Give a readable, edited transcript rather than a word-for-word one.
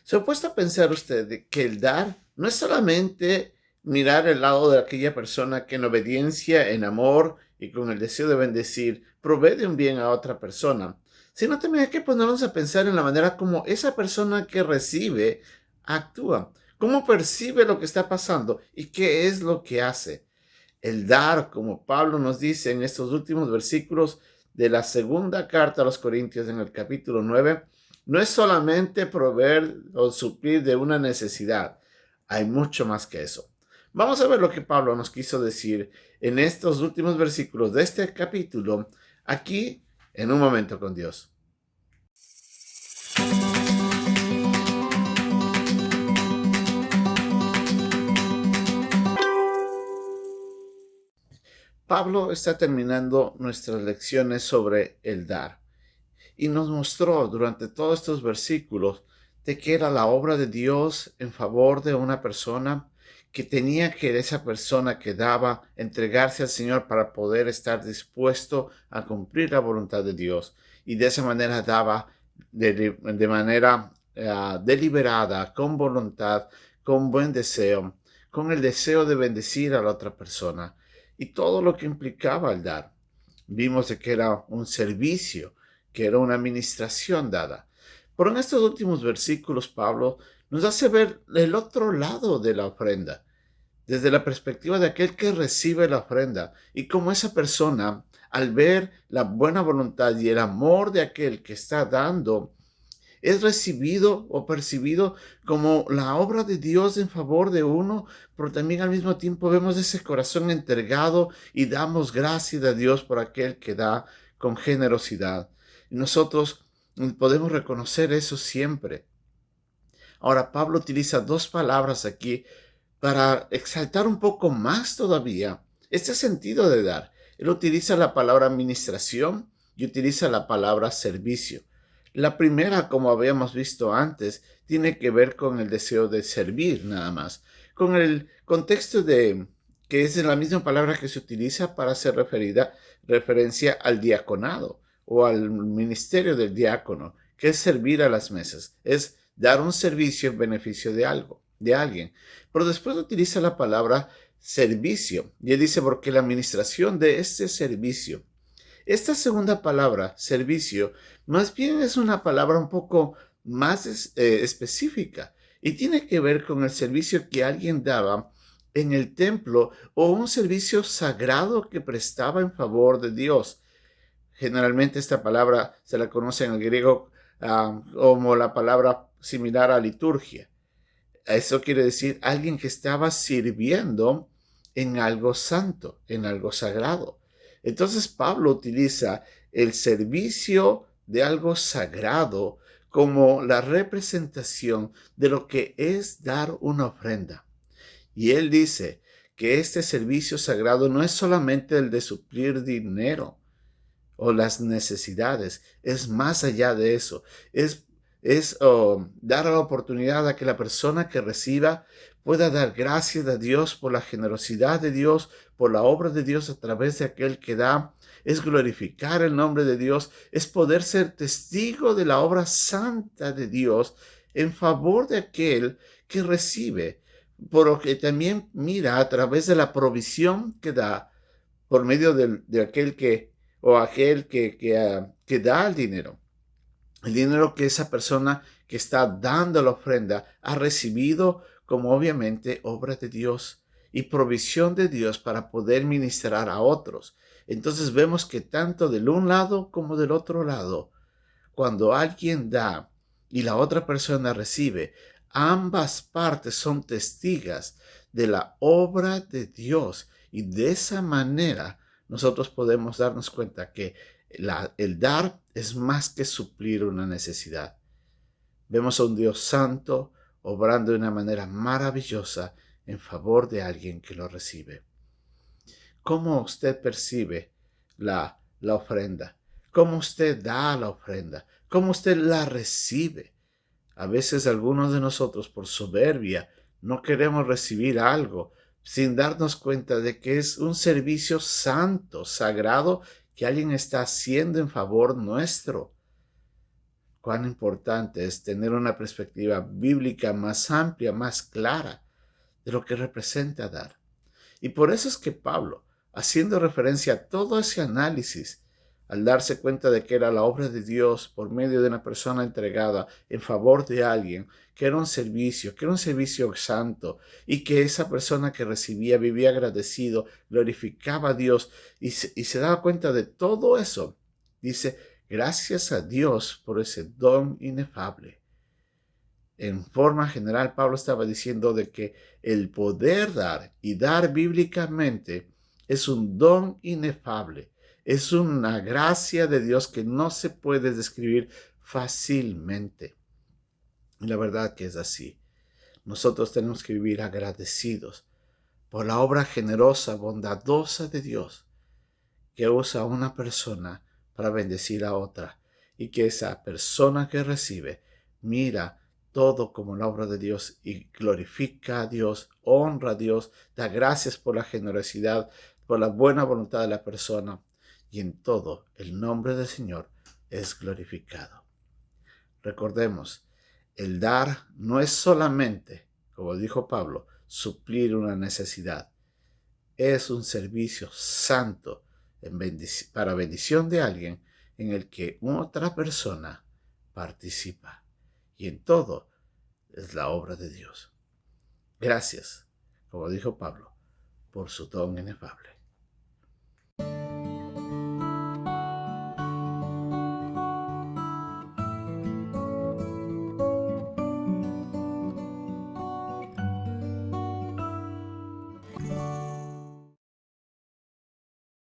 ¿Se ha puesto a pensar usted de que el dar no es solamente mirar el lado de aquella persona que en obediencia, en amor y con el deseo de bendecir, provee de un bien a otra persona, sino también hay que ponernos a pensar en la manera como esa persona que recibe actúa, cómo percibe lo que está pasando y qué es lo que hace? El dar, como Pablo nos dice en estos últimos versículos de la segunda carta a los Corintios en el capítulo 9, no es solamente proveer o suplir de una necesidad. Hay mucho más que eso. Vamos a ver lo que Pablo nos quiso decir en estos últimos versículos de este capítulo, aquí en Un Momento con Dios. Pablo está terminando nuestras lecciones sobre el dar y nos mostró durante todos estos versículos de que era la obra de Dios en favor de una persona, que tenía que esa persona que daba entregarse al Señor para poder estar dispuesto a cumplir la voluntad de Dios, y de esa manera daba de manera deliberada, con voluntad, con buen deseo, con el deseo de bendecir a la otra persona y todo lo que implicaba el dar. Vimos de que era un servicio, que era una administración dada. Pero en estos últimos versículos, Pablo nos hace ver el otro lado de la ofrenda, desde la perspectiva de aquel que recibe la ofrenda, y cómo esa persona, al ver la buena voluntad y el amor de aquel que está dando, es recibido o percibido como la obra de Dios en favor de uno, pero también al mismo tiempo vemos ese corazón entregado y damos gracias a Dios por aquel que da con generosidad. Y nosotros podemos reconocer eso siempre. Ahora, Pablo utiliza dos palabras aquí para exaltar un poco más todavía este sentido de dar. Él utiliza la palabra administración y utiliza la palabra servicio. La primera, como habíamos visto antes, tiene que ver con el deseo de servir nada más, con el contexto de que es la misma palabra que se utiliza para hacer referencia al diaconado o al ministerio del diácono, que es servir a las mesas, es dar un servicio en beneficio de algo, de alguien. Pero después utiliza la palabra servicio, y él dice, porque la administración de este servicio. Esta segunda palabra, servicio, más bien es una palabra un poco más específica y tiene que ver con el servicio que alguien daba en el templo o un servicio sagrado que prestaba en favor de Dios. Generalmente esta palabra se la conoce en el griego como la palabra similar a liturgia. Eso quiere decir alguien que estaba sirviendo en algo santo, en algo sagrado. Entonces Pablo utiliza el servicio de algo sagrado como la representación de lo que es dar una ofrenda. Y él dice que este servicio sagrado no es solamente el de suplir dinero o las necesidades, es más allá de eso, es dar la oportunidad a que la persona que reciba pueda dar gracias a Dios por la generosidad de Dios, por la obra de Dios a través de aquel que da, es glorificar el nombre de Dios, es poder ser testigo de la obra santa de Dios en favor de aquel que recibe, por lo que también mira a través de la provisión que da por medio de aquel que o aquel que da el dinero que esa persona que está dando la ofrenda ha recibido como obviamente obra de Dios y provisión de Dios para poder ministrar a otros. Entonces vemos que tanto del un lado como del otro lado, cuando alguien da y la otra persona recibe, ambas partes son testigas de la obra de Dios y de esa manera nosotros podemos darnos cuenta que el dar es más que suplir una necesidad. Vemos a un Dios santo obrando de una manera maravillosa en favor de alguien que lo recibe. ¿Cómo usted percibe la ofrenda? ¿Cómo usted da la ofrenda? ¿Cómo usted la recibe? A veces algunos de nosotros por soberbia no queremos recibir algo sin darnos cuenta de que es un servicio santo, sagrado, que alguien está haciendo en favor nuestro. cuán importante es tener una perspectiva bíblica más amplia, más clara de lo que representa dar. Y por eso es que Pablo, haciendo referencia a todo ese análisis, al darse cuenta de que era la obra de Dios por medio de una persona entregada en favor de alguien, que era un servicio santo, y que esa persona que recibía vivía agradecido, glorificaba a Dios, y se daba cuenta de todo eso, dice, gracias a Dios por ese don inefable. En forma general, Pablo estaba diciendo de que el poder dar y dar bíblicamente es un don inefable, es una gracia de Dios que no se puede describir fácilmente. Y la verdad que es así. Nosotros tenemos que vivir agradecidos por la obra generosa, bondadosa de Dios, que usa a una persona para bendecir a otra, y que esa persona que recibe mira todo como la obra de Dios y glorifica a Dios, honra a Dios, da gracias por la generosidad, por la buena voluntad de la persona, y en todo el nombre del Señor es glorificado. Recordemos, el dar no es solamente, como dijo Pablo, suplir una necesidad. Es un servicio santo para bendición de alguien en el que otra persona participa. Y en todo es la obra de Dios. Gracias, como dijo Pablo, por su don inefable.